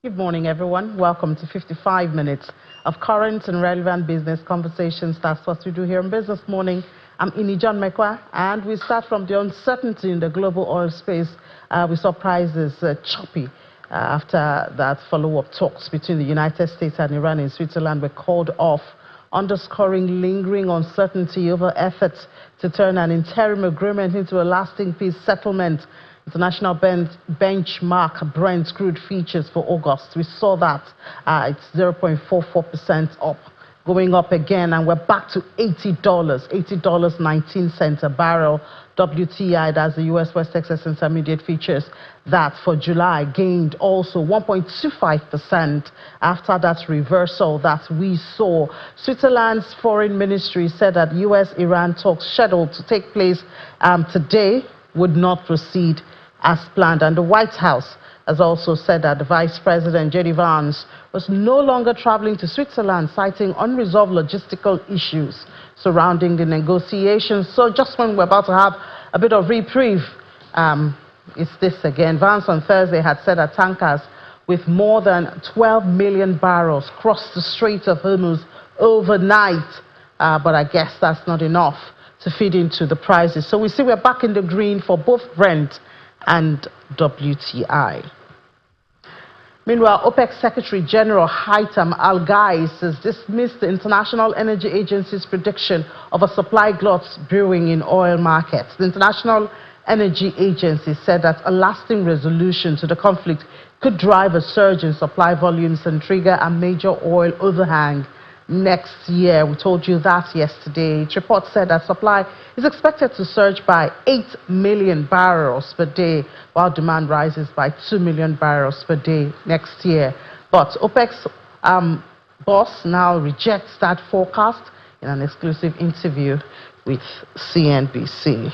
Good morning, everyone. Welcome to 55 minutes of current and relevant business conversations. That's what we do here in Business Morning. I'm Ini John Mekwa, and we start from the uncertainty in the global oil space. We saw prices choppy after that follow-up talks between the United States and Iran in Switzerland were called off, underscoring lingering uncertainty over efforts to turn an interim agreement into a lasting peace settlement. International benchmark Brent crude features for August. We saw that it's 0.44% up, going up again, and we're back to $80.19 a barrel. WTI, that's the U.S. West Texas Intermediate features, that for July gained also 1.25% after that reversal that we saw. Switzerland's foreign ministry said that U.S.-Iran talks scheduled to take place today would not proceed as planned, and the White House has also said that the Vice President J.D. Vance was no longer traveling to Switzerland, citing unresolved logistical issues surrounding the negotiations. So just when we're about to have a bit of reprieve, it's this again. Vance on Thursday had said that tankers with more than 12 million barrels crossed the Strait of Hormuz overnight, but I guess that's not enough to feed into the prices. So we see we're back in the green for both Brent and WTI. Meanwhile, OPEC Secretary General Haitham Al-Ghais has dismissed the International Energy Agency's prediction of a supply glut brewing in oil markets. The International Energy Agency said that a lasting resolution to the conflict could drive a surge in supply volumes and trigger a major oil overhang next year. We told you that yesterday. The report said that supply is expected to surge by 8 million barrels per day, while demand rises by 2 million barrels per day next year. But OPEC's boss now rejects that forecast in an exclusive interview with CNBC.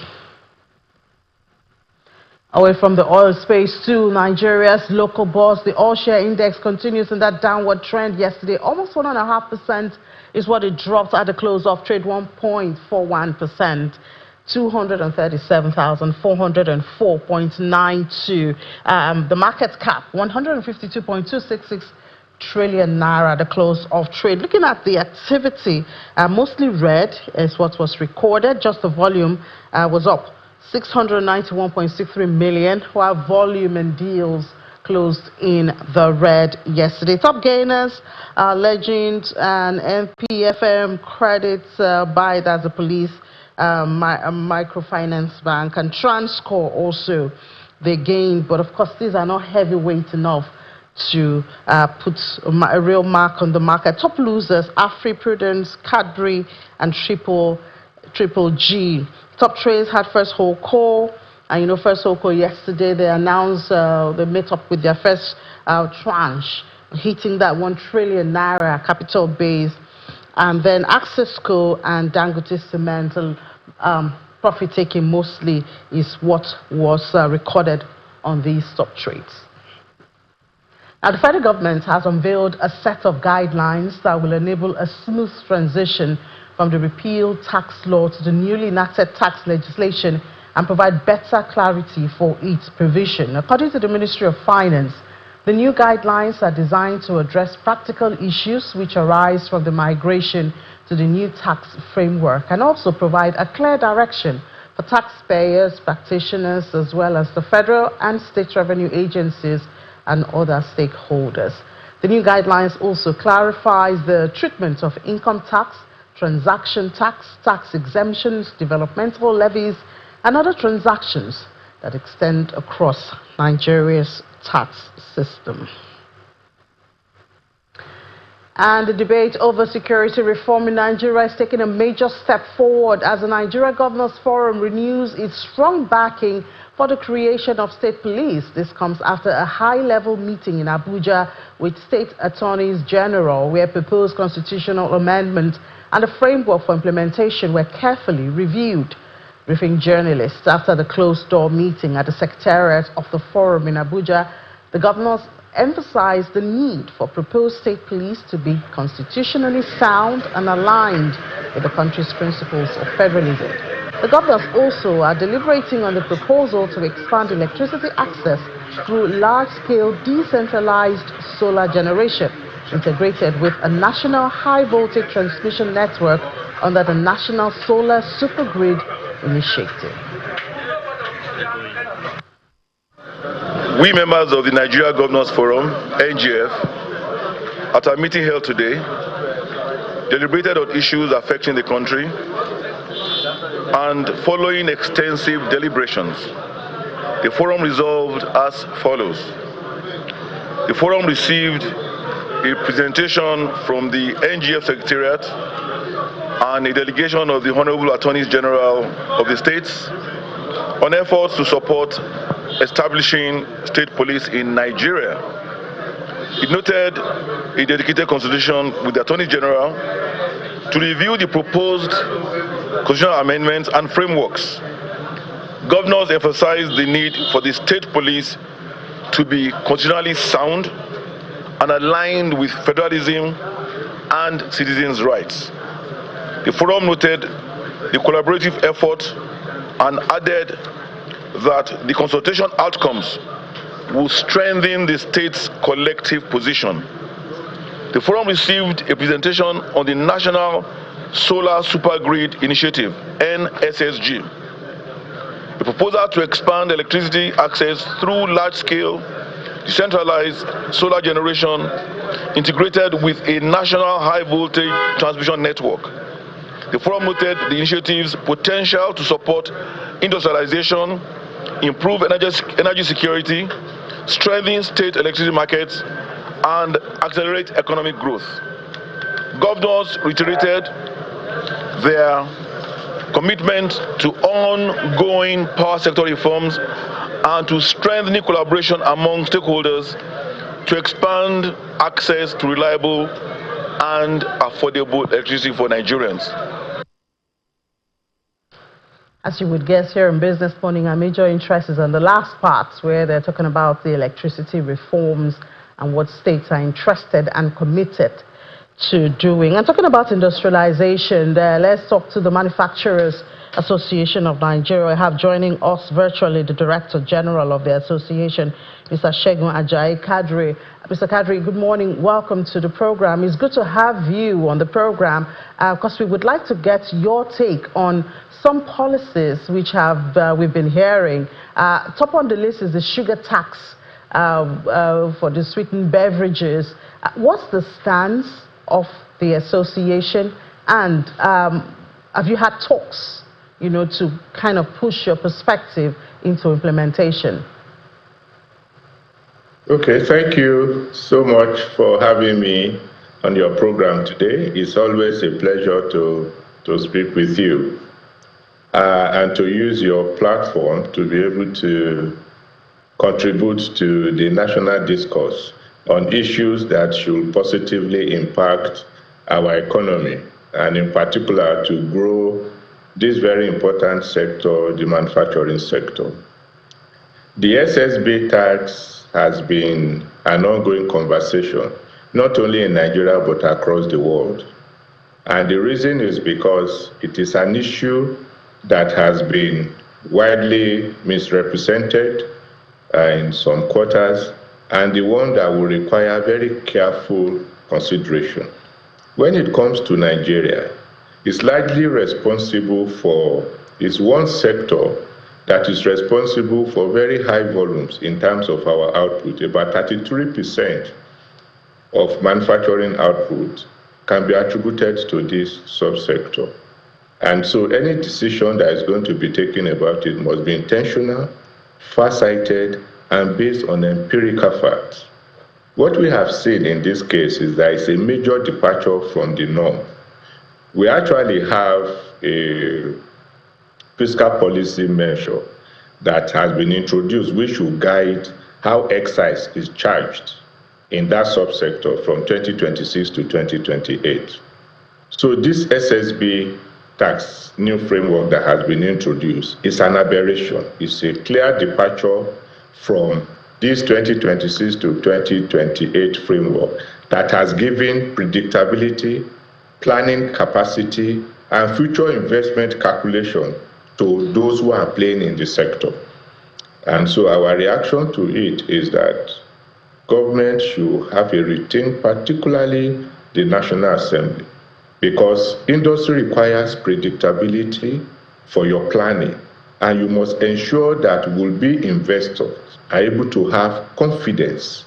Away from the oil space to Nigeria's local bourse, the oil share index continues in that downward trend yesterday. Almost 1.5% is what it dropped at the close of trade, 1.41%, 237,404.92. The market cap, 152.266 trillion naira at the close of trade. Looking at the activity, mostly red is what was recorded. Just the volume was up 691.63 million, while volume and deals closed in the red yesterday. Top gainers are Legend and MPFM Credits, by that's the police, microfinance bank, and Transcore also they gained, but of course these are not heavyweight enough to put a real mark on the market. Top losers: AfriPrudence, Cadbury, and Triple G. Top trades had First Whole Call, and you know First Whole Call yesterday they announced they met up with their first tranche, hitting that 1 trillion naira capital base, and then Accessco and Dangote Cement profit taking mostly is what was recorded on these top trades. Now, the federal government has unveiled a set of guidelines that will enable a smooth transition from the repealed tax law to the newly enacted tax legislation and provide better clarity for its provision. According to the Ministry of Finance, the new guidelines are designed to address practical issues which arise from the migration to the new tax framework and also provide a clear direction for taxpayers, practitioners, as well as the federal and state revenue agencies and other stakeholders. The new guidelines also clarifies the treatment of income tax, transaction tax, tax exemptions, developmental levies, and other transactions that extend across Nigeria's tax system. And the debate over security reform in Nigeria is taking a major step forward as the Nigeria Governors Forum renews its strong backing for the creation of state police. This comes after a high-level meeting in Abuja with state attorneys general, where proposed constitutional amendments and the framework for implementation were carefully reviewed. Briefing journalists after the closed-door meeting at the Secretariat of the Forum in Abuja, the governors emphasized the need for proposed state police to be constitutionally sound and aligned with the country's principles of federalism. The governors also are deliberating on the proposal to expand electricity access through large-scale decentralized solar generation, integrated with a national high-voltage transmission network under the National Solar Supergrid Initiative. We members of the Nigeria Governors Forum, NGF, at our meeting held today, deliberated on issues affecting the country, and following extensive deliberations, the forum resolved as follows. The forum received a presentation from the NGF Secretariat and a delegation of the Honorable Attorneys General of the states on efforts to support establishing state police in Nigeria. It noted a dedicated consultation with the Attorney General to review the proposed constitutional amendments and frameworks. Governors emphasized the need for the state police to be constitutionally sound and aligned with federalism and citizens' rights. The forum noted the collaborative effort and added that the consultation outcomes will strengthen the state's collective position. The forum received a presentation on the National Solar Supergrid Initiative, NSSG. The proposal to expand electricity access through large-scale decentralized solar generation integrated with a national high-voltage transmission network. The forum noted the initiative's potential to support industrialization, improve energy security, strengthen state electricity markets, and accelerate economic growth. Governors reiterated their commitment to ongoing power sector reforms and to strengthening collaboration among stakeholders to expand access to reliable and affordable electricity for Nigerians. As you would guess, here in Business Morning, our major interest is on the last part where they're talking about the electricity reforms and what states are interested and committed to doing. And talking about industrialization, let's talk to the Manufacturers Association of Nigeria. I have joining us virtually the Director General of the association, Mr. Segun Ajayi Kadri. Mr. Kadri, good morning. Welcome to the program. It's good to have you on the program because we would like to get your take on some policies which we've been hearing. Top on the list is the sugar tax for the sweetened beverages. What's the stance of the association, and have you had talks, to kind of push your perspective into implementation? Okay, thank you so much for having me on your program today. It's always a pleasure to speak with you and to use your platform to be able to contribute to the national discourse on issues that should positively impact our economy, and in particular to grow this very important sector, the manufacturing sector. The SSB tax has been an ongoing conversation, not only in Nigeria but across the world. And the reason is because it is an issue that has been widely misrepresented in some quarters, and the one that will require very careful consideration. When it comes to Nigeria, it's largely responsible for, it's one sector that is responsible for very high volumes in terms of our output. About 33% of manufacturing output can be attributed to this subsector. And so any decision that is going to be taken about it must be intentional, far-sighted, and based on empirical facts. What we have seen in this case is that it's a major departure from the norm. We actually have a fiscal policy measure that has been introduced, which will guide how excise is charged in that subsector from 2026 to 2028. So this SSB tax new framework that has been introduced is an aberration. It's a clear departure from this 2026 to 2028 framework that has given predictability, planning capacity, and future investment calculation to those who are playing in the sector. And so our reaction to it is that government should have a routine, particularly the National Assembly, because industry requires predictability for your planning, and you must ensure that will-be investors are able to have confidence,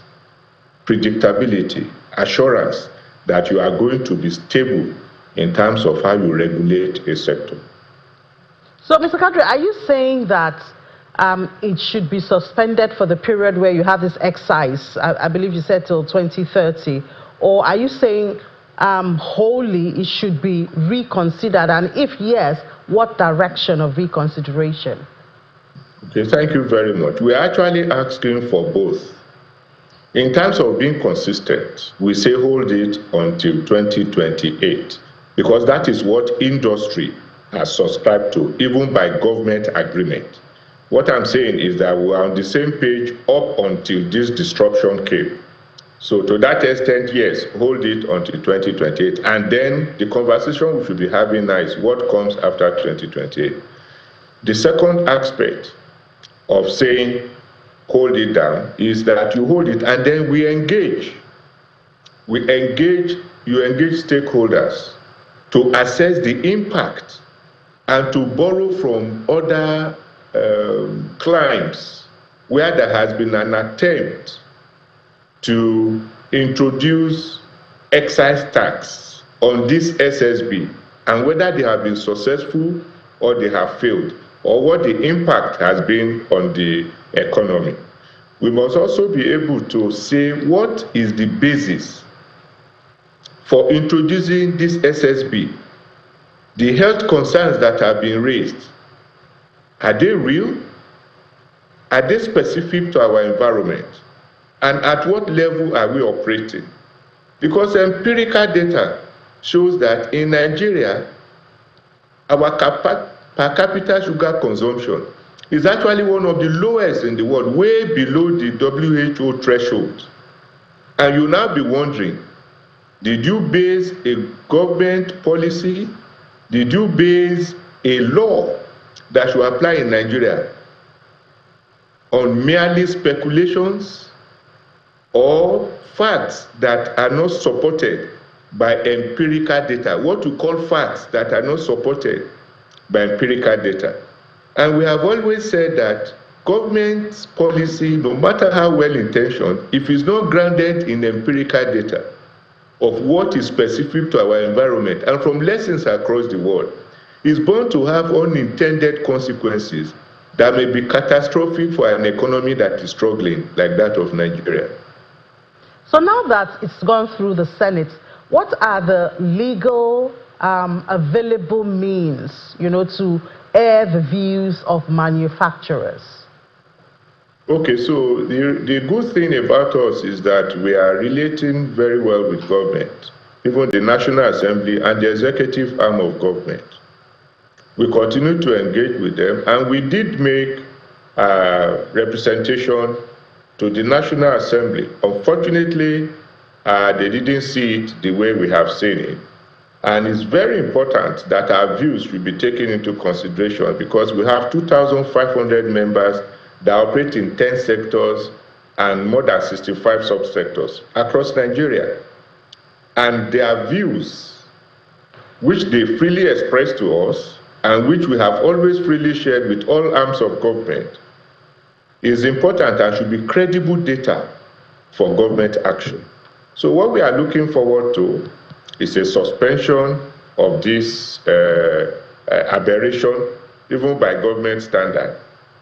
predictability, assurance that you are going to be stable in terms of how you regulate a sector. So, Mr. Kadri, are you saying that it should be suspended for the period where you have this excise? I believe you said till 2030. Or are you saying wholly it should be reconsidered? And if yes, what direction of reconsideration? Okay, thank you very much. We're actually asking for both. In terms of being consistent, we say hold it until 2028, because that is what industry has subscribed to, even by government agreement. What I'm saying is that we are on the same page up until this disruption came. So to that extent, yes, hold it until 2028. And then the conversation we should be having now is what comes after 2028. The second aspect of saying hold it down is that you hold it and then we engage. You engage stakeholders to assess the impact and to borrow from other climes where there has been an attempt to introduce excise tax on this SSB, and whether they have been successful or they have failed, or what the impact has been on the economy. We must also be able to say what is the basis for introducing this SSB. The health concerns that have been raised, are they real? Are they specific to our environment? And at what level are we operating? Because empirical data shows that in Nigeria, our per capita sugar consumption is actually one of the lowest in the world, way below the WHO threshold. And you'll now be wondering, did you base a government policy? Did you base a law that should apply in Nigeria on merely speculations or facts that are not supported by empirical data? What we call facts that are not supported by empirical data. And we have always said that government policy, no matter how well-intentioned, if it's not grounded in empirical data of what is specific to our environment and from lessons across the world, is bound to have unintended consequences that may be catastrophic for an economy that is struggling like that of Nigeria. So now that it's gone through the Senate, what are the legal available means, to air the views of manufacturers? Okay, so the good thing about us is that we are relating very well with government, even the National Assembly and the executive arm of government. We continue to engage with them, and we did make representation to the National Assembly. Unfortunately, they didn't see it the way we have seen it. And it's very important that our views should be taken into consideration, because we have 2,500 members that operate in 10 sectors and more than 65 subsectors across Nigeria. And their views, which they freely express to us, and which we have always freely shared with all arms of government, is important and should be credible data for government action. So what we are looking forward to is a suspension of this aberration, even by government standard,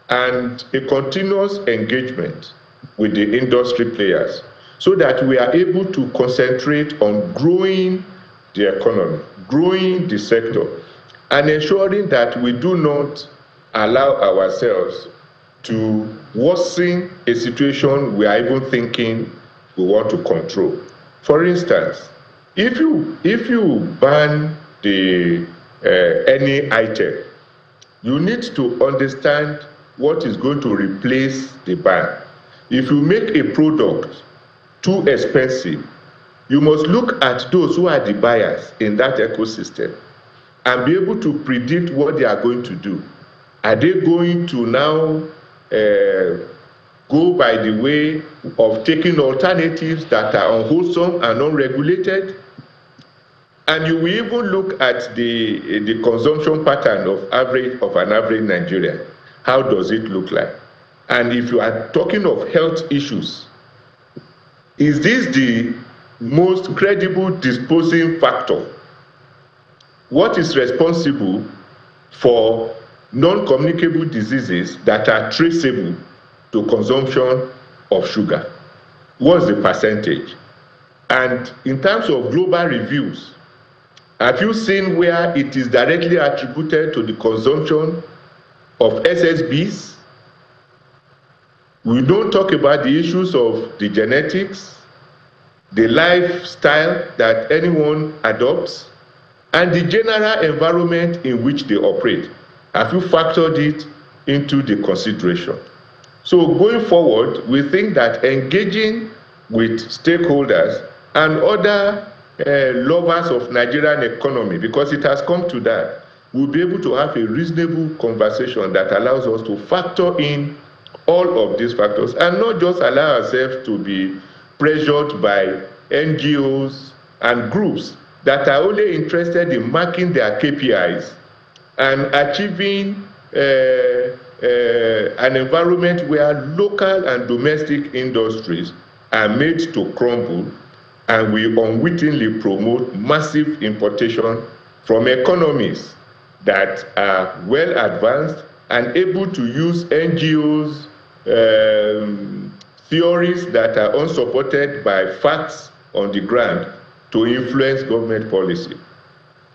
and a continuous engagement with the industry players so that we are able to concentrate on growing the economy, growing the sector, and ensuring that we do not allow ourselves to worsen a situation we are even thinking we want to control. For instance, if you ban any item, you need to understand what is going to replace the ban. If you make a product too expensive, you must look at those who are the buyers in that ecosystem and be able to predict what they are going to do. Are they going to now go by the way of taking alternatives that are unwholesome and unregulated. And you will even look at the consumption pattern of an average Nigerian. How does it look like? And if you are talking of health issues, is this the most credible disposing factor? What is responsible for non-communicable diseases that are traceable to consumption of sugar? What's the percentage? And in terms of global reviews, have you seen where it is directly attributed to the consumption of SSBs? We don't talk about the issues of the genetics, the lifestyle that anyone adopts, and the general environment in which they operate. Have you factored it into the consideration? So going forward, we think that engaging with stakeholders and other lovers of Nigerian economy, because it has come to that, we'll be able to have a reasonable conversation that allows us to factor in all of these factors and not just allow ourselves to be pressured by NGOs and groups that are only interested in marking their KPIs and achieving an environment where local and domestic industries are made to crumble, and we unwittingly promote massive importation from economies that are well advanced and able to use NGOs' theories that are unsupported by facts on the ground to influence government policy.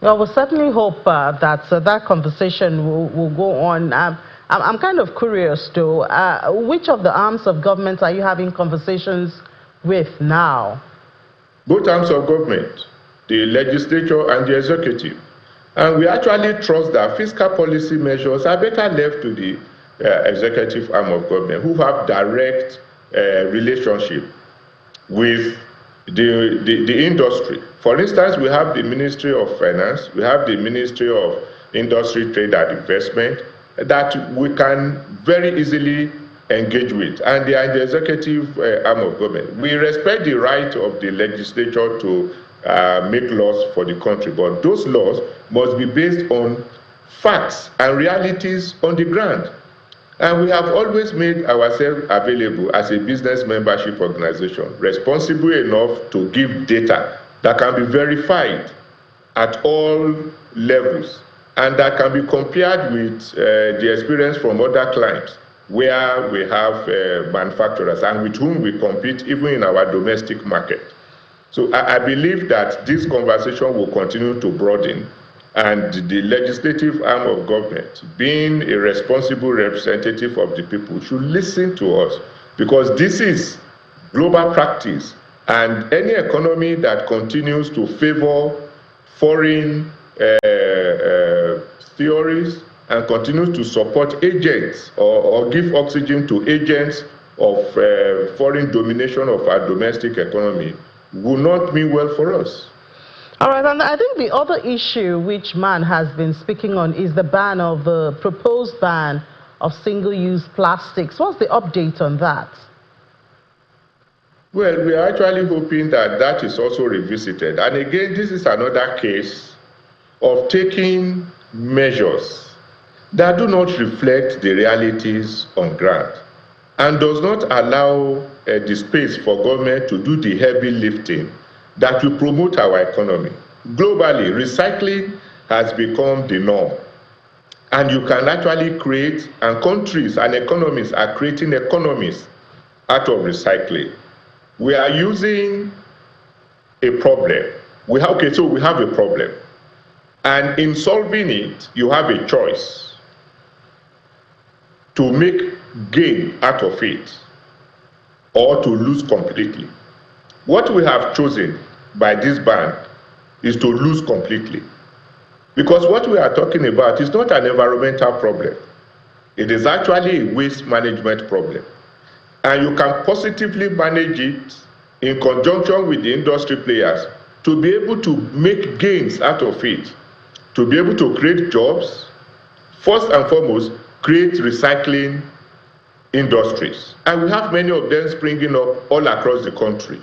Well, we certainly hope that that conversation will go on. I'm kind of curious, though. Which of the arms of government are you having conversations with now? Both arms of government, the legislature and the executive. And we actually trust that fiscal policy measures are better left to the executive arm of government, who have direct relationship with the industry. For instance, we have the Ministry of Finance, we have the Ministry of Industry, Trade and Investment that we can very easily engage with, and they are in the executive arm of government. We respect the right of the legislature to make laws for the country, but those laws must be based on facts and realities on the ground. And we have always made ourselves available as a business membership organization, responsible enough to give data that can be verified at all levels and that can be compared with the experience from other clients where we have manufacturers and with whom we compete even in our domestic market. So I believe that this conversation will continue to broaden, and the legislative arm of government, being a responsible representative of the people, should listen to us, because this is global practice, and any economy that continues to favor foreign theories and continues to support agents or give oxygen to agents of foreign domination of our domestic economy will not mean well for us. All right, and I think the other issue which man has been speaking on is the proposed ban of single-use plastics. What's the update on that? Well, we are actually hoping that that is also revisited. And again, this is another case of taking measures that do not reflect the realities on ground and does not allow the space for government to do the heavy lifting that will promote our economy. Globally, recycling has become the norm. And you can actually create, and countries and economies are creating economies out of recycling. We are using a problem. We have a problem. And in solving it, you have a choice to make gain out of it or to lose completely. What we have chosen by this ban is to lose completely. Because what we are talking about is not an environmental problem. It is actually a waste management problem. And you can positively manage it in conjunction with the industry players to be able to make gains out of it, to be able to create jobs, first and foremost, create recycling industries, and we have many of them springing up all across the country.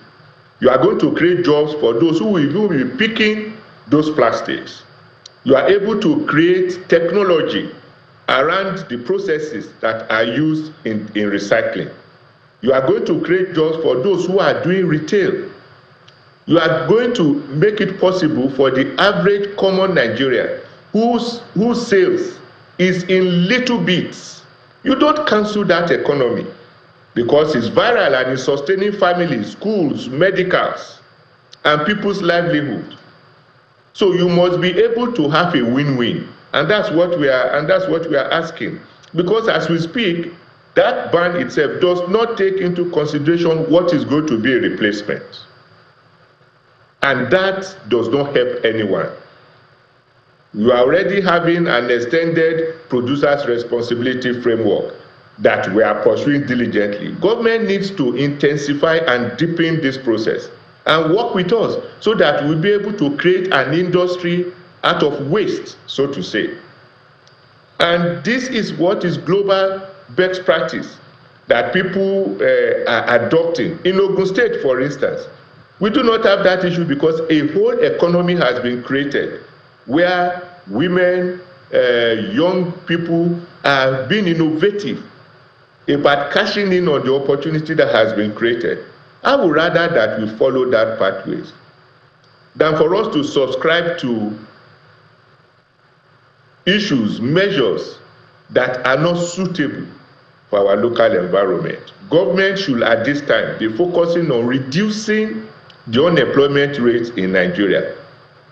You are going to create jobs for those who will be picking those plastics. You are able to create technology around the processes that are used in recycling. You are going to create jobs for those who are doing retail. You are going to make it possible for the average common Nigerian whose sales is in little bits. You don't cancel that economy because it's viral and it's sustaining families, schools, medicals, and people's livelihood. So you must be able to have a win-win, and that's what we are asking. Because as we speak, that ban itself does not take into consideration what is going to be a replacement, and that does not help anyone. You are already having an extended producers' responsibility framework that we are pursuing diligently. Government needs to intensify and deepen this process and work with us so that we'll be able to create an industry out of waste, so to say. And this is what is global best practice that people are adopting. In Ogun State, for instance, we do not have that issue because a whole economy has been created where women, young people are being innovative about cashing in on the opportunity that has been created. I would rather that we follow that pathways than for us to subscribe to issues, measures that are not suitable for our local environment. Government should at this time be focusing on reducing the unemployment rates in Nigeria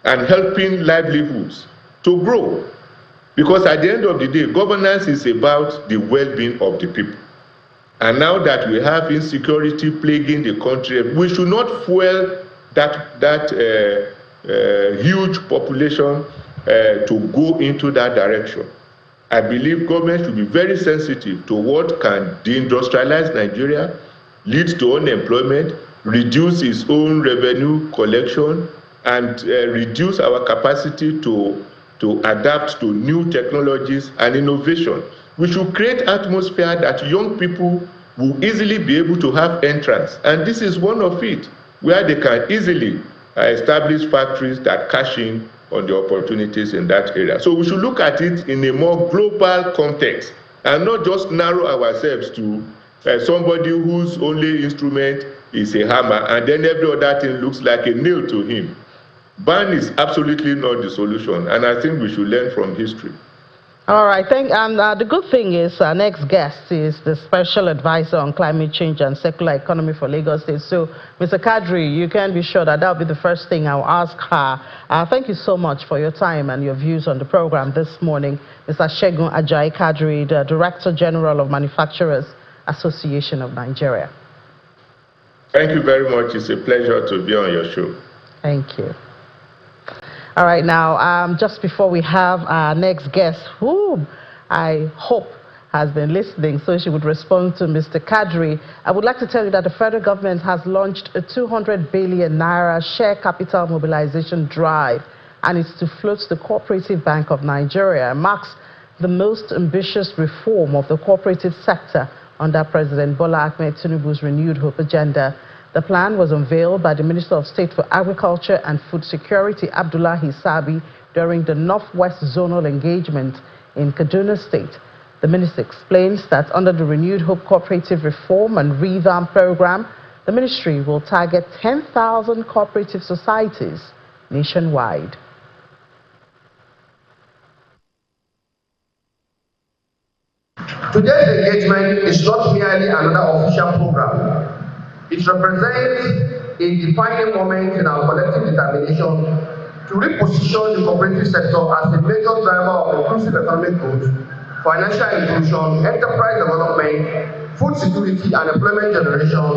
and helping livelihoods to grow. Because at the end of the day, governance is about the well-being of the people. And now that we have insecurity plaguing the country, we should not fuel that huge population to go into that direction. I believe government should be very sensitive to what can deindustrialize Nigeria, lead to unemployment, reduce its own revenue collection, and reduce our capacity to adapt to new technologies and innovation. We should create atmosphere that young people will easily be able to have entrance. And this is one of it, where they can easily establish factories that cash in on the opportunities in that area. So we should look at it in a more global context and not just narrow ourselves to somebody whose only instrument is a hammer and then every other thing looks like a nail to him. Ban is absolutely not the solution, and I think we should learn from history. All right, and the good thing is our next guest is the Special Advisor on Climate Change and Circular Economy for Lagos State. So, Mr. Kadri, you can be sure that will be the first thing I'll ask her. Thank you so much for your time and your views on the program this morning. Mr. Segun Ajayi Kadri, the Director General of Manufacturers Association of Nigeria. Thank you very much. It's a pleasure to be on your show. Thank you. All right, now, just before we have our next guest, who I hope has been listening so she would respond to Mr. Kadri, I would like to tell you that the federal government has launched a 200 billion naira share capital mobilization drive, and it's to float the Cooperative Bank of Nigeria. It marks the most ambitious reform of the cooperative sector under President Bola Ahmed Tinubu's renewed hope agenda. The plan was unveiled by the Minister of State for Agriculture and Food Security, Abdullahi Sabi, during the Northwest Zonal Engagement in Kaduna State. The minister explains that under the Renewed Hope Cooperative Reform and Revamp Program, the ministry will target 10,000 cooperative societies nationwide. Today's engagement is not merely another official program. It represents a defining moment in our collective determination to reposition the cooperative sector as a major driver of inclusive economic growth, financial inclusion, enterprise development, food security and employment generation,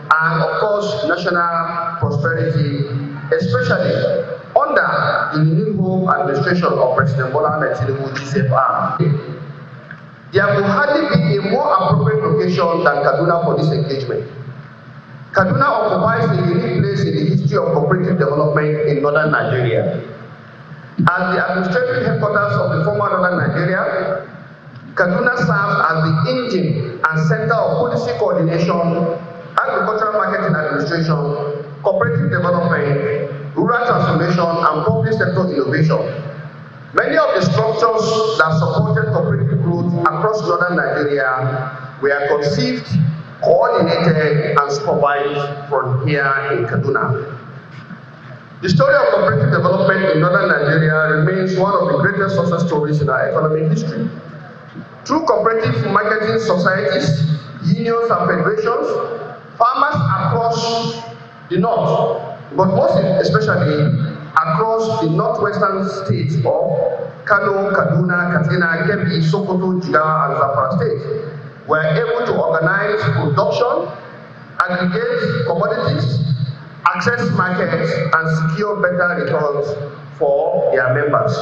and of course, national prosperity, especially under the renewed hope administration of President Bola Ahmed Tinubu GCFR. There will hardly be a more appropriate location than Kaduna for this engagement. Kaduna occupies a unique place in the history of cooperative development in northern Nigeria. As the administrative headquarters of the former northern Nigeria, Kaduna serves as the engine and center of policy coordination, agricultural marketing administration, cooperative development, rural transformation, and public sector innovation. Many of the structures that supported cooperative growth across northern Nigeria were conceived, coordinated, and supervised from here in Kaduna. The story of cooperative development in northern Nigeria remains one of the greatest success stories in our economic history. Through cooperative marketing societies, unions, and federations, farmers across the north, but most especially across the northwestern states of Kano, Kaduna, Katsina, Kebbi, Sokoto, Jigawa, and Zamfara states, were able to organize production, aggregate commodities, access markets, and secure better returns for their members.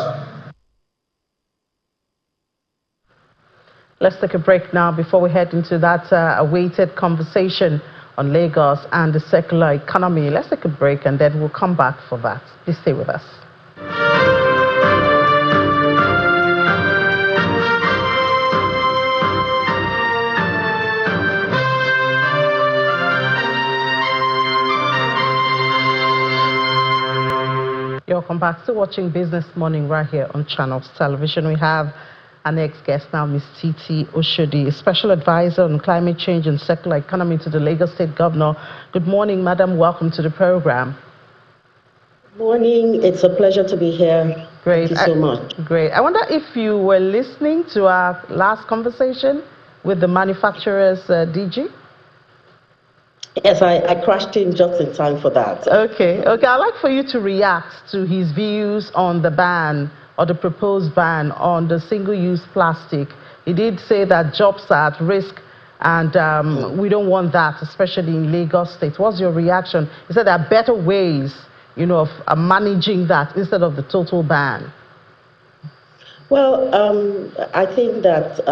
Let's take a break now before we head into that awaited conversation on Lagos and the circular economy. Let's take a break and then we'll come back for that. Please stay with us. Welcome back. Still watching Business Morning right here on Channels Television. We have our next guest now, Ms. Titi Oshodi, Special Advisor on Climate Change and Circular Economy to the Lagos State Governor. Good morning, Madam. Welcome to the program. Good morning. It's a pleasure to be here. Great. Thank you so much. Great. I wonder if you were listening to our last conversation with the manufacturers, DG? Yes, I crashed in just in time for that. Okay. I'd like for you to react to his views on the ban or the proposed ban on the single-use plastic. He did say that jobs are at risk and we don't want that, especially in Lagos State. What's your reaction? He said there are better ways, of managing that instead of the total ban. Well, I think that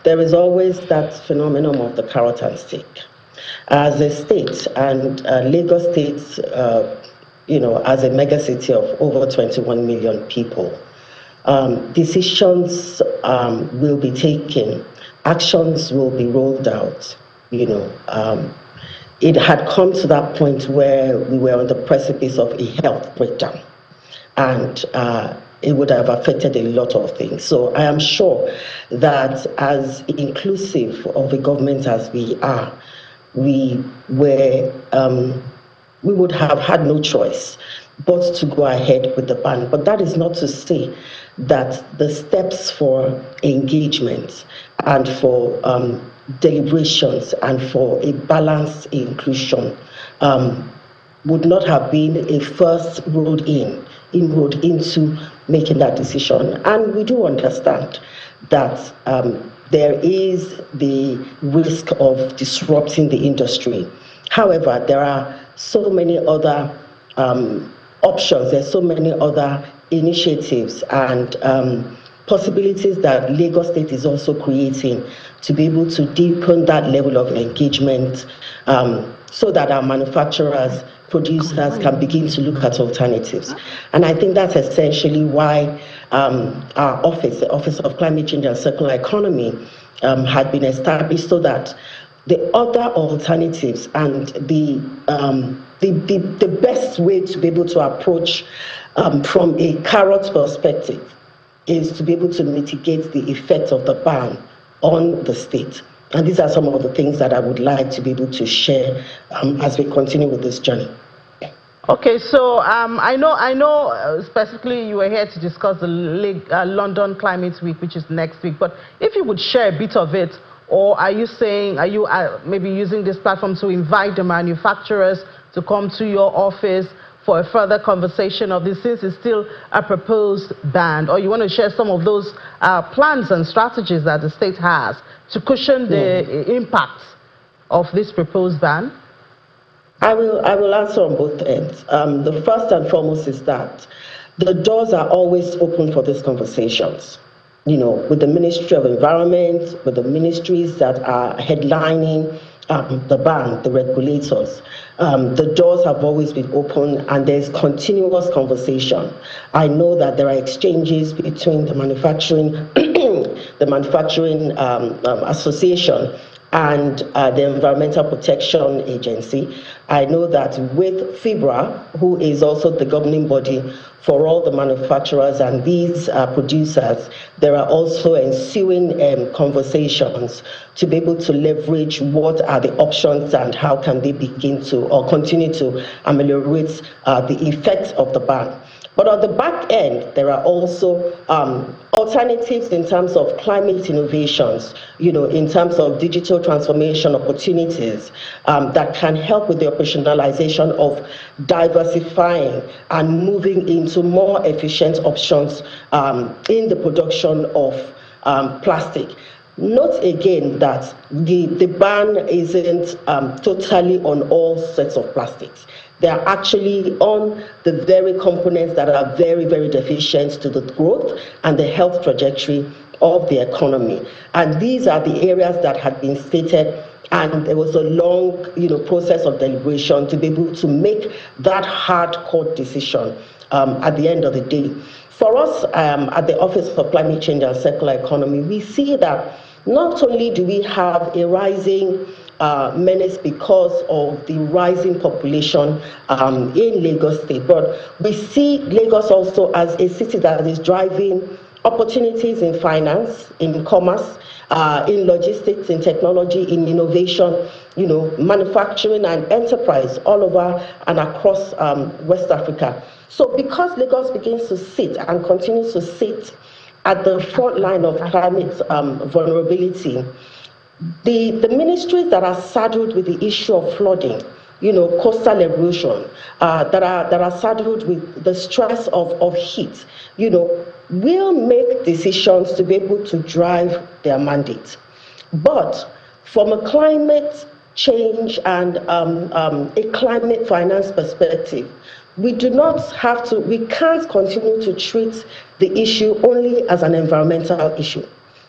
there is always that phenomenon of the carrot and stick. As a state, and Lagos State, as a megacity of over 21 million people, decisions will be taken, actions will be rolled out. It had come to that point where we were on the precipice of a health breakdown, and it would have affected a lot of things. So I am sure that as inclusive of a government as we are, we would have had no choice but to go ahead with the ban. But that is not to say that the steps for engagement and for deliberations and for a balanced inclusion would not have been a first inroad into making that decision. And we do understand that there is the risk of disrupting the industry. However, there are so many other options, there's so many other initiatives and possibilities that Lagos State is also creating to be able to deepen that level of engagement so that our manufacturers, producers can begin to look at alternatives. And I think that's essentially why our office, the Office of Climate Change and Circular Economy, had been established so that the other alternatives and the best way to be able to approach from a carrot perspective is to be able to mitigate the effect of the ban on the state. And these are some of the things that I would like to be able to share as we continue with this journey. Okay, so I know specifically you were here to discuss the London Climate Week, which is next week, but if you would share a bit of it, or are you maybe using this platform to invite the manufacturers to come to your office for a further conversation of this, since it's still a proposed ban, or you want to share some of those plans and strategies that the state has to cushion the impacts of this proposed ban? I will answer on both ends. The first and foremost is that the doors are always open for these conversations. With the Ministry of Environment, with the ministries that are headlining the ban, the regulators. The doors have always been open and there's continuous conversation. I know that there are exchanges between the manufacturing the Manufacturing Association, and the Environmental Protection Agency. I know that with FIBRA, who is also the governing body for all the manufacturers and these producers, there are also ensuing conversations to be able to leverage what are the options and how can they begin to or continue to ameliorate the effects of the ban. But on the back end, there are also alternatives in terms of climate innovations, in terms of digital transformation opportunities that can help with the operationalization of diversifying and moving into more efficient options in the production of plastic. Note again that the ban isn't totally on all sets of plastics. They are actually on the very components that are very, very deficient to the growth and the health trajectory of the economy. And these are the areas that had been stated, and there was a long process of deliberation to be able to make that hardcore decision at the end of the day. For us at the Office of Climate Change and Circular Economy, we see that not only do we have a rising menace because of the rising population in Lagos State, but we see Lagos also as a city that is driving opportunities in finance, in commerce, in logistics, in technology, in innovation, manufacturing and enterprise all over and across West Africa. So because Lagos begins to sit and continues to sit at the front line of climate vulnerability, the ministries that are saddled with the issue of flooding, coastal erosion, that are saddled with the stress of heat, will make decisions to be able to drive their mandate. But from a climate change and a climate finance perspective, we can't continue to treat the issue only as an environmental issue.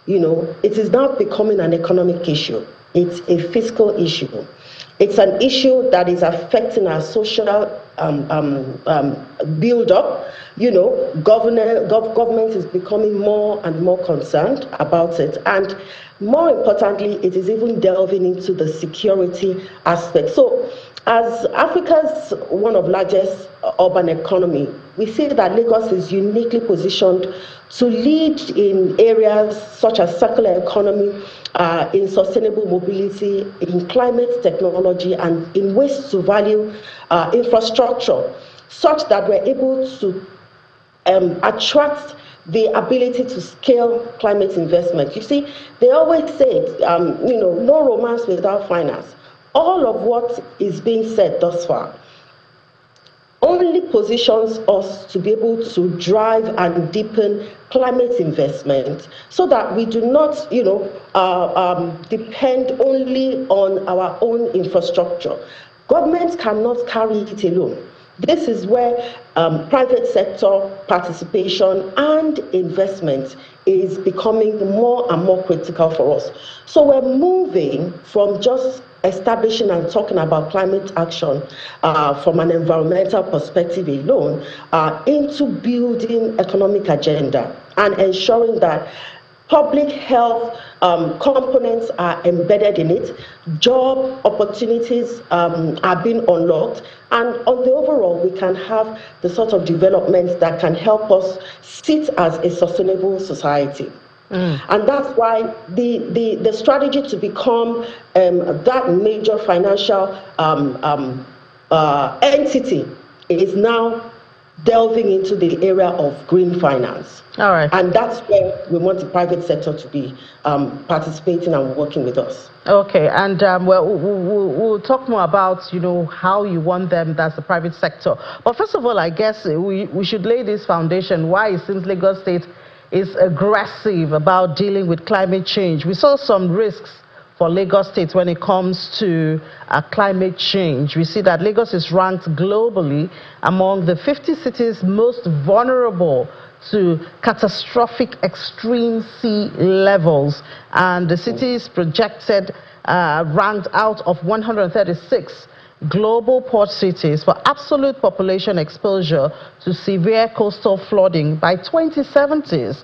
It is now becoming an economic issue. It's a fiscal issue. It's an issue that is affecting our social build-up. Government is becoming more and more concerned about it. And more importantly, it is even delving into the security aspect. So as Africa's one of largest urban economy, we see that Lagos is uniquely positioned to lead in areas such as circular economy, in sustainable mobility, in climate technology, and in waste to value infrastructure, such that we're able to attract the ability to scale climate investment. You see, they always say, no romance without finance. All of what is being said thus far only positions us to be able to drive and deepen climate investment so that we do not, depend only on our own infrastructure. Governments cannot carry it alone. This is where private sector participation and investment is becoming more and more critical for us. So we're moving from just establishing and talking about climate action from an environmental perspective alone into building economic agenda and ensuring that public health components are embedded in it, job opportunities are being unlocked, and on the overall, we can have the sort of developments that can help us sit as a sustainable society. And that's why the strategy to become that major financial entity is now delving into the area of green finance. All right. And that's where we want the private sector to be participating and working with us. Okay, and we'll talk more about, how you want them, that's the private sector. But first of all, I guess we should lay this foundation. Why, since Lagos State is aggressive about dealing with climate change? We saw some risks for Lagos State when it comes to climate change. We see that Lagos is ranked globally among the 50 cities most vulnerable to catastrophic extreme sea levels. And the city is projected, ranked out of 136, global port cities for absolute population exposure to severe coastal flooding by 2070s.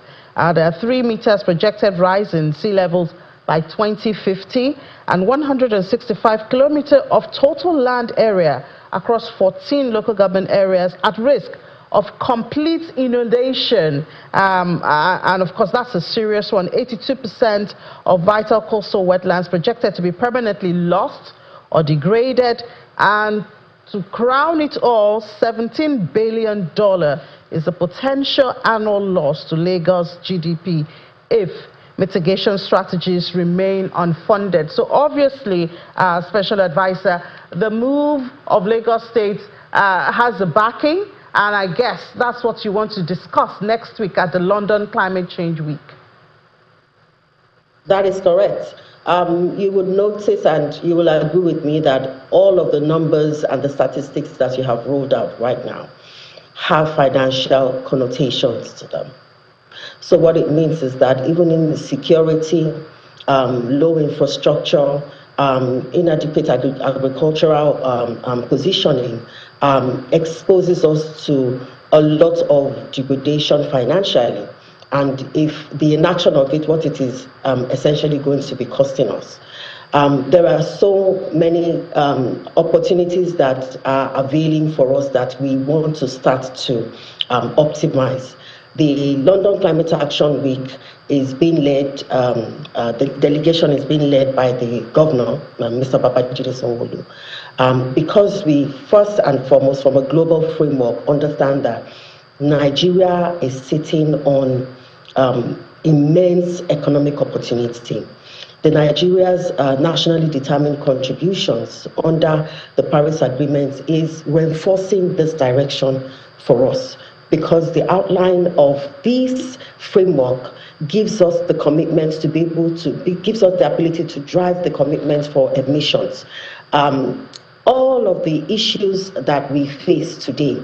There are 3 meters projected rise in sea levels by 2050 and 165 kilometers of total land area across 14 local government areas at risk of complete inundation. And of course, that's a serious one. 82% of vital coastal wetlands projected to be permanently lost or degraded. And to crown it all, $17 billion is the potential annual loss to Lagos GDP if mitigation strategies remain unfunded. So obviously, Special Advisor, the move of Lagos State has a backing, and I guess that's what you want to discuss next week at the London Climate Change Week. That is correct. You would notice and you will agree with me that all of the numbers and the statistics that you have rolled out right now have financial connotations to them. So what it means is that even in security, low infrastructure, inadequate agricultural positioning exposes us to a lot of degradation financially. And if the inaction of it, what it is essentially going to be costing us. There are so many opportunities that are availing for us that we want to start to optimize. The London Climate Action Week is being led, the delegation is being led by the governor, Mr. Babajide Sanwo-Olu, because we first and foremost, from a global framework, understand that Nigeria is sitting on immense economic opportunity. The Nigeria's nationally determined contributions under the Paris Agreement is reinforcing this direction for us, because the outline of this framework gives us the commitment to be able to, it gives us the ability to drive the commitment for emissions. All of the issues that we face today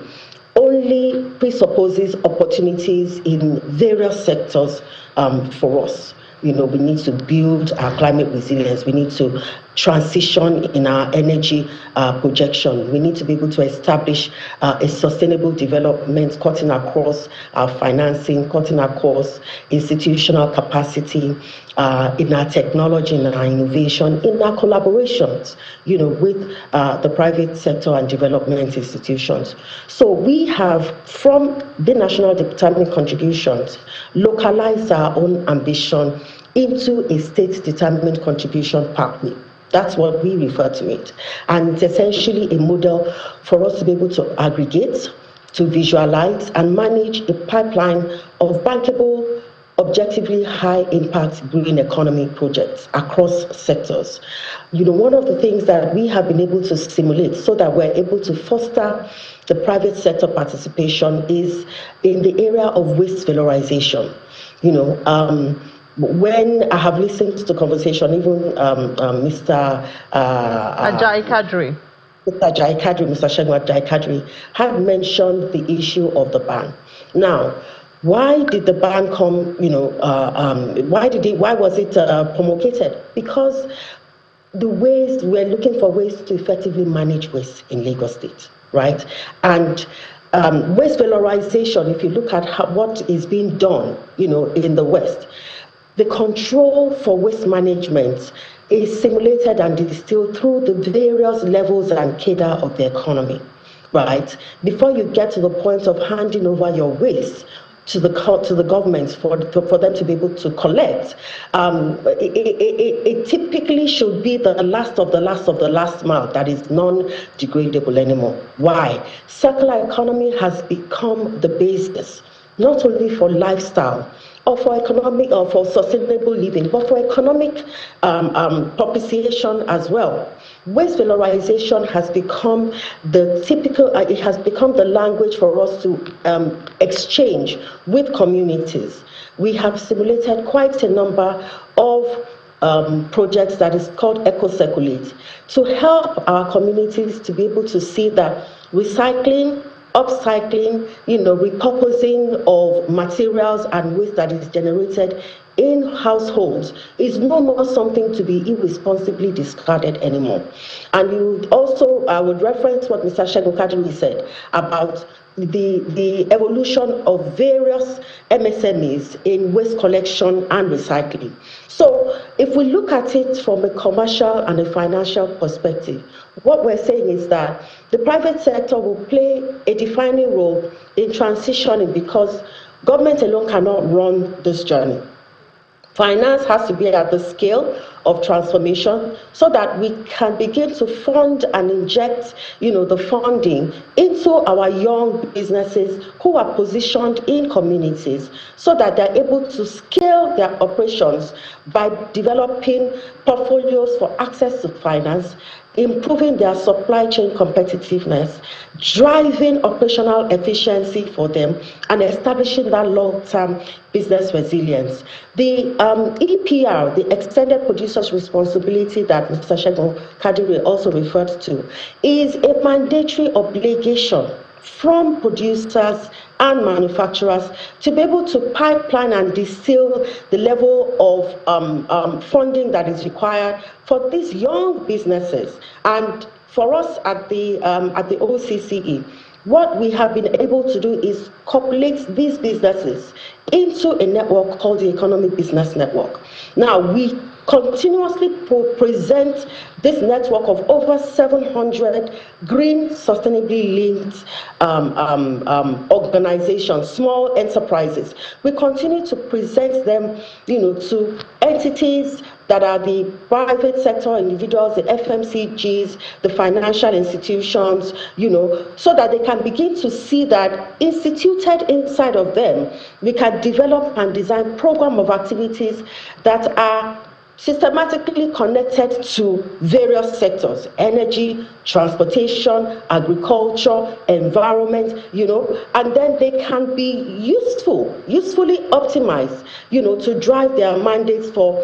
only presupposes opportunities in various sectors for us. You know, we need to build our climate resilience. We need to transition in our energy projection. We need to be able to establish a sustainable development, cutting across our financing, cutting across institutional capacity, in our technology, in our innovation, in our collaborations, you know, with the private sector and development institutions. So we have, from the national determined contributions, localized our own ambition into a state-determined contribution pathway. That's what we refer to it. And it's essentially a model for us to be able to aggregate, to visualize, and manage a pipeline of bankable, objectively high-impact green economy projects across sectors. You know, one of the things that we have been able to stimulate so that we're able to foster the private sector participation is in the area of waste valorization. You know, when I have listened to the conversation, even Mr. Ajayi Kadri. Mr. Ajayi Kadri, Mr. Segun Ajayi Kadri, have mentioned the issue of the ban. Now, why did the ban come, you know, why was it promulgated? Because the ways, we're looking for ways to effectively manage waste in Lagos State, right? And waste valorization, if you look at what is being done, you know, in the West, the control for waste management is simulated and distilled through the various levels and cadre of the economy, right? Before you get to the point of handing over your waste to the governments for them to be able to collect, it typically should be the last of the last mile that is non-degradable anymore. Why? Circular economy has become the basis, not only for lifestyle, or for economic, or for sustainable living, but for economic propitiation as well. Waste valorization has become the typical, it has become the language for us to exchange with communities. We have simulated quite a number of projects that is called Eco-Circulate to help our communities to be able to see that recycling, upcycling, you know, repurposing of materials and waste that is generated in households is no more something to be irresponsibly discarded anymore. And you also, I would reference what Mr. Segun Kadiri said about the evolution of various MSMEs in waste collection and recycling. So if we look at it from a commercial and a financial perspective, what we're saying is that the private sector will play a defining role in transitioning, because government alone cannot run this journey. Finance has to be at the scale of transformation so that we can begin to fund and inject, the funding into our young businesses who are positioned in communities, so that they're able to scale their operations by developing portfolios for access to finance, improving their supply chain competitiveness, driving operational efficiency for them, and establishing that long-term business resilience. The EPR, the Extended Producer's Responsibility that Mr. Segun Kadiri also referred to, is a mandatory obligation from producers and manufacturers to be able to pipeline and distill the level of funding that is required for these young businesses. And for us at the OCCE, what we have been able to do is copulate these businesses into a network called the Economic Business Network. Now, we continuously present this network of over 700 green, sustainably linked organizations, small enterprises. We continue to present them, to entities that are the private sector individuals, the FMCGs, the financial institutions, so that they can begin to see that instituted inside of them, we can develop and design program of activities that are systematically connected to various sectors: energy, transportation, agriculture, environment, and then they can be usefully optimized, to drive their mandates for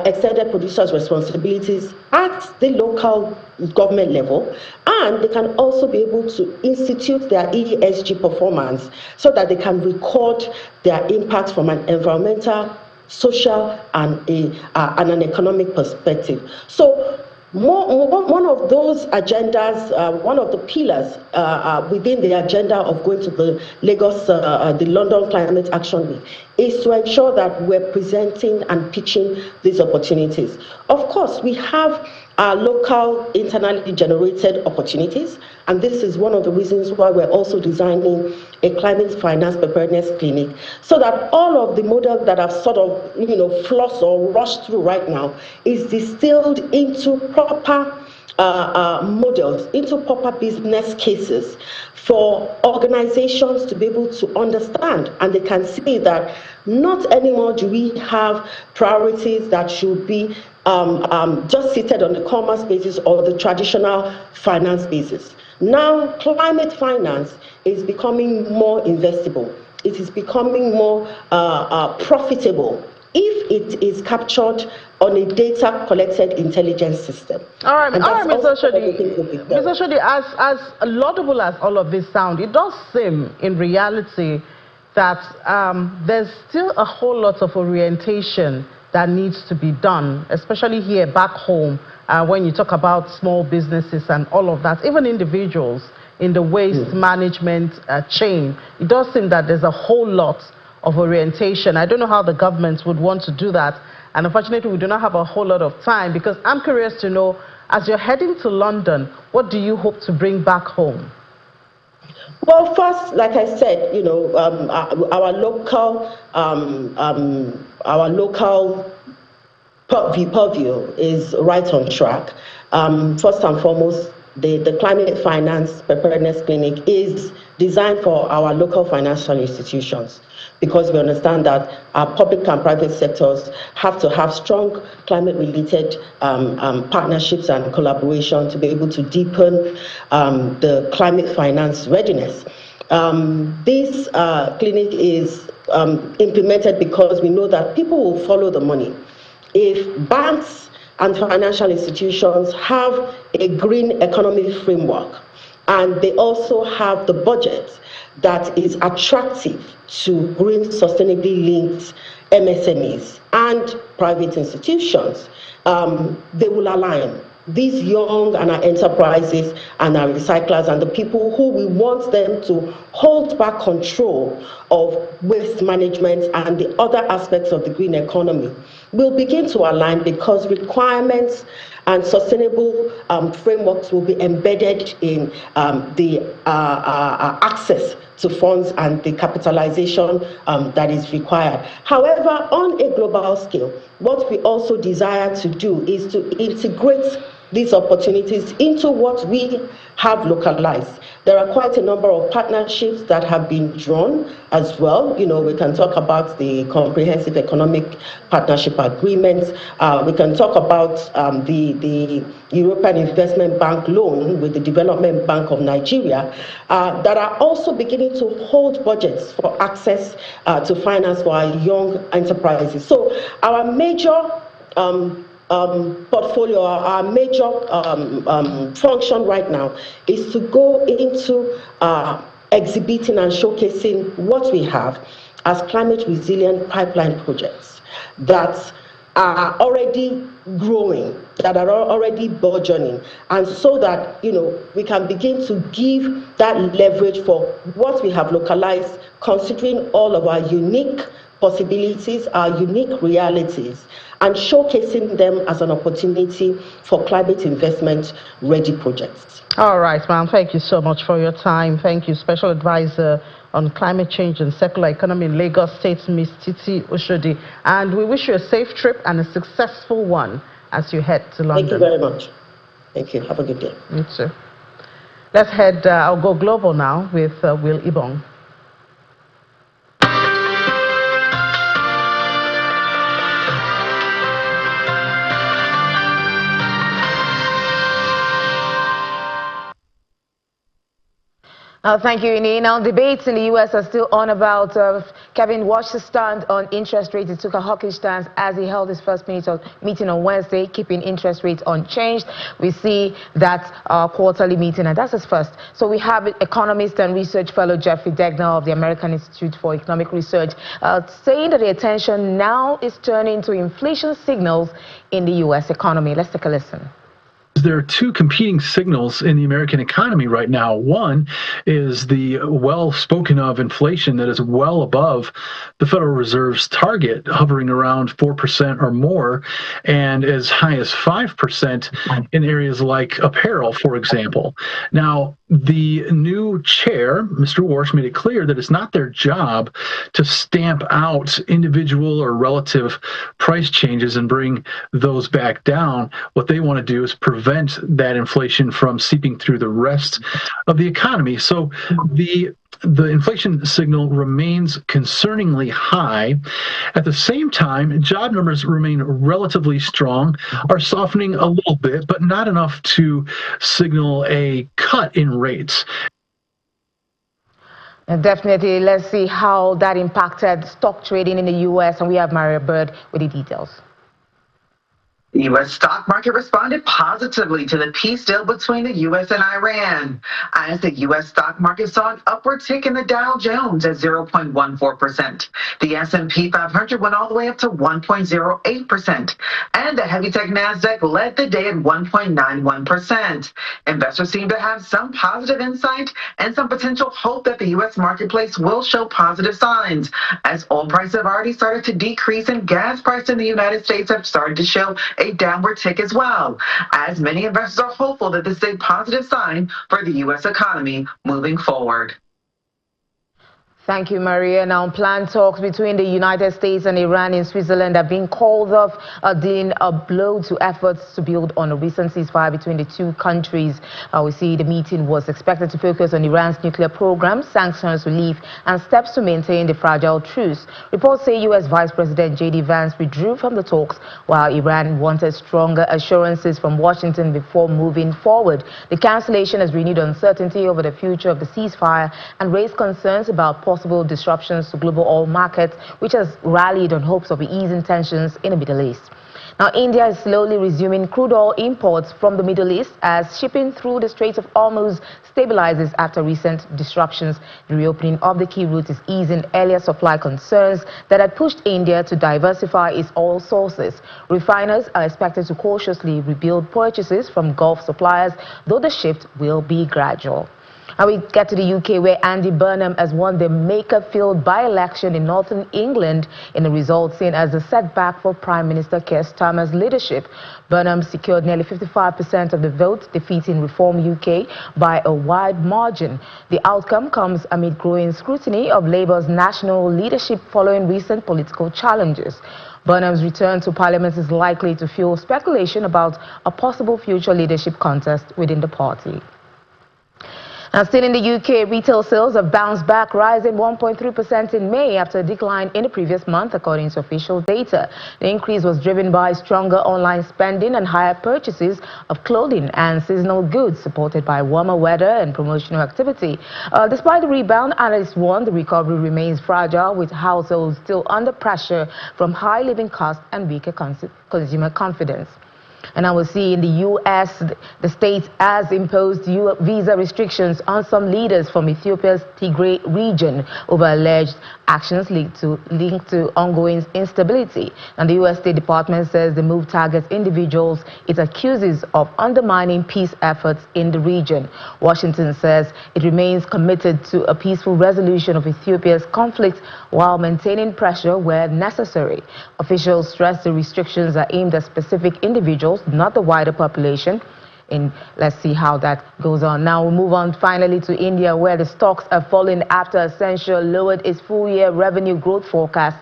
extended producers' responsibilities at the local government level, and they can also be able to institute their ESG performance so that they can record their impact from an environmental, social, and an economic perspective. So one of those agendas, one of the pillars within the agenda of going to the the London Climate Action Week, is to ensure that we're presenting and pitching these opportunities. Of course, we have our local internally generated opportunities, and this is one of the reasons why we're also designing a climate finance preparedness clinic, so that all of the models that have sort of flossed or rushed through right now is distilled into proper models, into proper business cases for organizations to be able to understand, and they can see that not anymore do we have priorities that should be just seated on the commerce basis or the traditional finance basis. Now, climate finance is becoming more investable. It is becoming more profitable if it is captured on a data collected intelligence system. All right, Mr. Shodi, as laudable as all of this sound, it does seem in reality that there's still a whole lot of orientation that needs to be done, especially here back home, when you talk about small businesses and all of that, even individuals in the waste management chain. It does seem that there's a whole lot of orientation. I don't know how the government would want to do that, and unfortunately we do not have a whole lot of time, because I'm curious to know, as you're heading to London, what do you hope to bring back home? Well, first, like I said, our local purview is right on track. First and foremost, the Climate Finance Preparedness Clinic is designed for our local financial institutions, because we understand that our public and private sectors have to have strong climate-related partnerships and collaboration to be able to deepen the climate finance readiness. This clinic is implemented because we know that people will follow the money. If banks and financial institutions have a green economy framework, and they also have the budget that is attractive to green sustainably linked MSMEs and private institutions, they will align. These young and our enterprises and our recyclers and the people who we want them to hold back control of waste management and the other aspects of the green economy will begin to align, because requirements and sustainable frameworks will be embedded in the access to funds and the capitalization that is required. However, on a global scale, what we also desire to do is to integrate these opportunities into what we have localized. There are quite a number of partnerships that have been drawn as well. We can talk about the Comprehensive Economic Partnership Agreements. We can talk about the European Investment Bank loan with the Development Bank of Nigeria that are also beginning to hold budgets for access to finance for our young enterprises. So our major portfolio, our major function right now is to go into exhibiting and showcasing what we have as climate resilient pipeline projects that are already growing, that are already burgeoning, and so that we can begin to give that leverage for what we have localized, considering all of our unique possibilities, our unique realities, and showcasing them as an opportunity for climate investment ready projects. All right, ma'am. Thank you so much for your time. Thank you, Special Advisor on Climate Change and Circular Economy in Lagos State, Ms. Titi Oshodi. And we wish you a safe trip and a successful one as you head to London. Thank you very much. Thank you. Have a good day. You too. Let's head, I'll go global now with Will Ibong. Thank you, Ini. Now, debates in the U.S. are still on about Kevin Walsh's stand on interest rates. He took a hawkish stance as he held his first meeting on Wednesday, keeping interest rates unchanged. We see that quarterly meeting, and that's his first. So we have economist and research fellow Jeffrey Degner of the American Institute for Economic Research saying that the attention now is turning to inflation signals in the U.S. economy. Let's take a listen. There are two competing signals in the American economy right now. One is the well-spoken of inflation that is well above the Federal Reserve's target, hovering around 4% or more, and as high as 5% in areas like apparel, for example. Now, the new chair, Mr. Walsh, made it clear that it's not their job to stamp out individual or relative price changes and bring those back down. What they want to do is prevent that inflation from seeping through the rest of the economy. So the inflation signal remains concerningly high. At the same time, job numbers remain relatively strong, are softening a little bit, but not enough to signal a cut in rates. And definitely, let's see how that impacted stock trading in the U.S. And we have Maria Bird with the details. The U.S. stock market responded positively to the peace deal between the U.S. and Iran, as the U.S. stock market saw an upward tick in the Dow Jones at 0.14%. The S&P 500 went all the way up to 1.08%, and the heavy-tech NASDAQ led the day at 1.91%. Investors seem to have some positive insight and some potential hope that the U.S. marketplace will show positive signs, as oil prices have already started to decrease and gas prices in the United States have started to show a downward tick as well, as many investors are hopeful that this is a positive sign for the U.S. economy moving forward. Thank you, Maria. Now, planned talks between the United States and Iran in Switzerland have been called off, dealing a blow to efforts to build on a recent ceasefire between the two countries. We see the meeting was expected to focus on Iran's nuclear program, sanctions relief, and steps to maintain the fragile truce. Reports say U.S. Vice President J.D. Vance withdrew from the talks, while Iran wanted stronger assurances from Washington before moving forward. The cancellation has renewed uncertainty over the future of the ceasefire and raised concerns about possible disruptions to global oil markets, which has rallied on hopes of easing tensions in the Middle East. Now, India is slowly resuming crude oil imports from the Middle East as shipping through the Straits of Hormuz stabilizes after recent disruptions. The reopening of the key route is easing earlier supply concerns that had pushed India to diversify its oil sources. Refiners are expected to cautiously rebuild purchases from Gulf suppliers, though the shift will be gradual. And we get to the UK, where Andy Burnham has won the Makerfield by-election in northern England in a result seen as a setback for Prime Minister Keir Starmer's leadership. Burnham secured nearly 55% of the vote, defeating Reform UK by a wide margin. The outcome comes amid growing scrutiny of Labour's national leadership following recent political challenges. Burnham's return to Parliament is likely to fuel speculation about a possible future leadership contest within the party. Now, still in the UK, retail sales have bounced back, rising 1.3% in May after a decline in the previous month, according to official data. The increase was driven by stronger online spending and higher purchases of clothing and seasonal goods, supported by warmer weather and promotional activity. Despite the rebound, analysts warn the recovery remains fragile, with households still under pressure from high living costs and weaker consumer confidence. And I will see in the U.S., the state has imposed visa restrictions on some leaders from Ethiopia's Tigray region over alleged actions linked to ongoing instability. And the U.S. State Department says the move targets individuals it accuses of undermining peace efforts in the region. Washington says it remains committed to a peaceful resolution of Ethiopia's conflict while maintaining pressure where necessary. Officials stress the restrictions are aimed at specific individuals, not the wider population. Let's see how that goes on. Now we'll move on finally to India, where the stocks are falling after Accenture lowered its full-year revenue growth forecast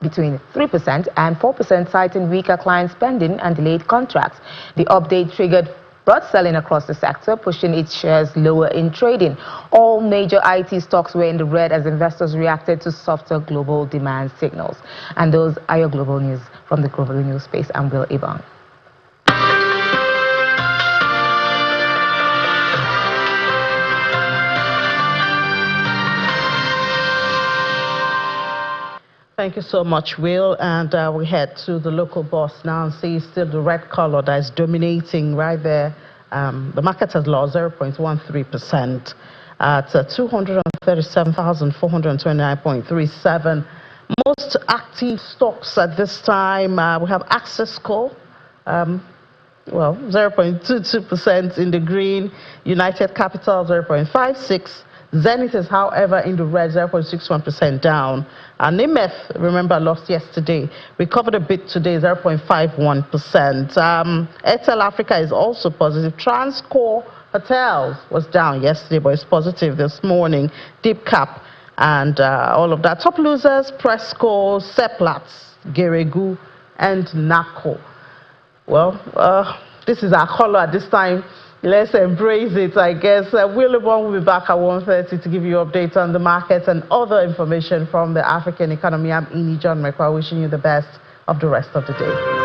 between 3% and 4%, citing weaker client spending and delayed contracts. The update triggered broad selling across the sector, pushing its shares lower in trading. All major IT stocks were in the red as investors reacted to softer global demand signals. And those are your global news from the global news space. I'm Will Ibang. Thank you so much, Will. And we head to the local boss now and see still the red color that is dominating right there. The market has lost 0.13% at 237,429.37. Most active stocks at this time, we have Access Co. 0.22% in the green, United Capital 0.56%. Zenith is, however, in the red, 0.61% down. And IMF, remember, lost yesterday. Recovered a bit today, 0.51%. Airtel Africa is also positive. Transcorp Hotels was down yesterday, but it's positive this morning. Deep Cap and all of that. Top losers, Presco, Seplat, Geregu, and NACO. Well, this is our color at this time. Let's embrace it, I guess. Will be back at 1:30 to give you updates on the markets and other information from the African economy. I'm Ini John Mekwa, wishing you the best of the rest of the day.